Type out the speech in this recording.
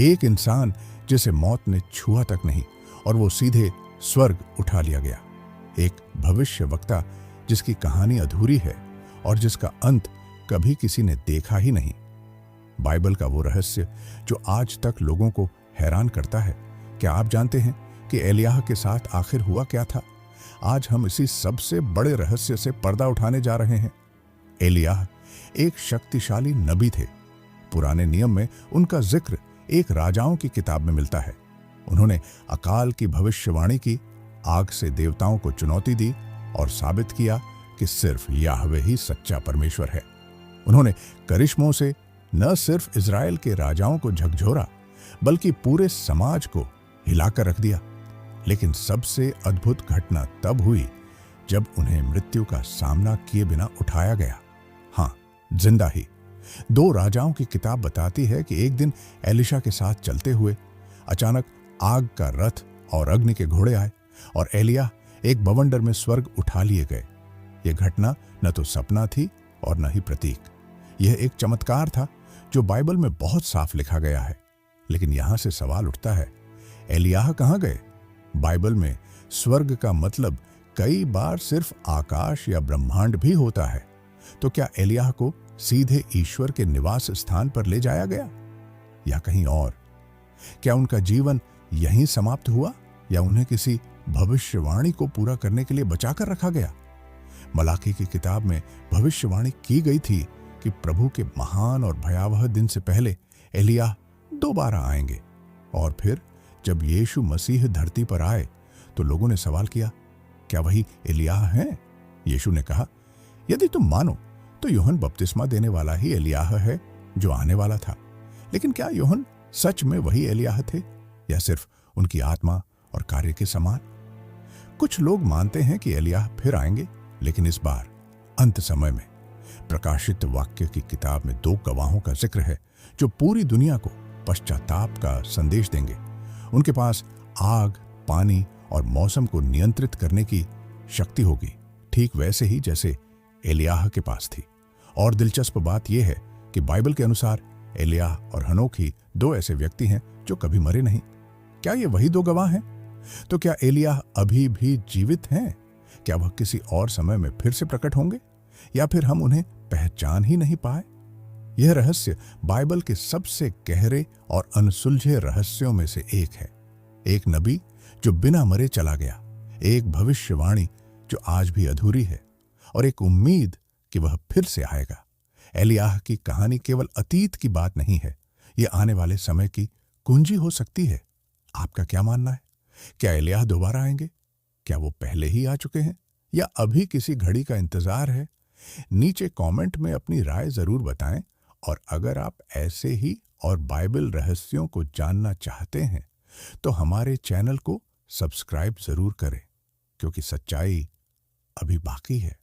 एक इंसान जिसे मौत ने छुआ तक नहीं और वो सीधे स्वर्ग उठा लिया गया। एक भविष्यवक्ता जिसकी कहानी अधूरी है और जिसका अंत कभी किसी ने देखा ही नहीं। बाइबल का वो रहस्य जो आज तक लोगों को हैरान करता है। क्या आप जानते हैं कि एलियाह के साथ आखिर हुआ क्या था? आज हम इसी सबसे बड़े रहस्य से पर्दा उठाने जा रहे हैं। एलियाह एक शक्तिशाली नबी थे। पुराने नियम में उनका जिक्र एक राजाओं की किताब में मिलता है। उन्होंने अकाल की भविष्यवाणी की, आग से देवताओं को चुनौती दी और साबित किया कि सिर्फ याहवे ही सच्चा परमेश्वर है। उन्होंने करिश्मों से न सिर्फ इज़राइल के राजाओं को झकझोरा बल्कि पूरे समाज को हिलाकर रख दिया। लेकिन सबसे अद्भुत घटना तब हुई जब उन्हें मृत्यु का सामना किए बिना उठाया गया। हाँ, जिंदा ही। 2 राजाओं की किताब बताती है कि एक दिन एलिशा के साथ चलते हुए अचानक आग का रथ और अग्नि के घोड़े आए और एलिय्याह एक बवंडर में स्वर्ग उठा लिए गए। यह घटना न तो सपना थी और न ही प्रतीक। यह एक चमत्कार था जो बाइबल में बहुत साफ लिखा गया है। लेकिन यहां से सवाल उठता है, एलिय्याह कहां गए? बाइबल में स्वर्ग का मतलब कई बार सिर्फ आकाश या ब्रह्मांड भी होता है। तो क्या एलिय्याह को सीधे ईश्वर के निवास स्थान पर ले जाया गया या कहीं और? क्या उनका जीवन यहीं समाप्त हुआ या उन्हें किसी भविष्यवाणी को पूरा करने के लिए बचाकर रखा गया? मलाकी की किताब में भविष्यवाणी की गई थी कि प्रभु के महान और भयावह दिन से पहले एलिय्याह दोबारा आएंगे। और फिर जब यीशु मसीह धरती पर आए तो लोगों ने सवाल किया, क्या वही एलिय्याह हैं? यीशु ने कहा, यदि तुम मानो तो यूहन्ना बपतिस्मा देने वाला ही एलिय्याह है जो आने वाला था। लेकिन क्या यूहन्ना सच में वही एलिय्याह थे या सिर्फ उनकी आत्मा और कार्य के समान? कुछ लोग मानते हैं कि एलिय्याह फिर आएंगे, लेकिन इस बार अंत समय में। प्रकाशित वाक्य की किताब में 2 गवाहों का जिक्र है जो पूरी दुनिया को पश्चाताप का संदेश देंगे। उनके पास आग, पानी और मौसम को नियंत्रित करने की शक्ति होगी, ठीक वैसे ही जैसे एलिय्याह के पास थी। और दिलचस्प बात यह है कि बाइबल के अनुसार एलिय्याह और हनोक ही 2 ऐसे व्यक्ति हैं जो कभी मरे नहीं। क्या ये वही 2 गवाह हैं? तो क्या एलिय्याह अभी भी जीवित हैं? क्या वह किसी और समय में फिर से प्रकट होंगे या फिर हम उन्हें पहचान ही नहीं पाए? यह रहस्य बाइबल के सबसे गहरे और अनसुलझे रहस्यों में से एक है। एक नबी जो बिना मरे चला गया, एक भविष्यवाणी जो आज भी अधूरी है और एक उम्मीद कि वह फिर से आएगा। एलिय्याह की कहानी केवल अतीत की बात नहीं है, यह आने वाले समय की कुंजी हो सकती है। आपका क्या मानना है? क्या एलिय्याह दोबारा आएंगे? क्या वो पहले ही आ चुके हैं या अभी किसी घड़ी का इंतजार है? नीचे कमेंट में अपनी राय जरूर बताएं। और अगर आप ऐसे ही और बाइबल रहस्यों को जानना चाहते हैं तो हमारे चैनल को सब्सक्राइब जरूर करें, क्योंकि सच्चाई अभी बाकी है।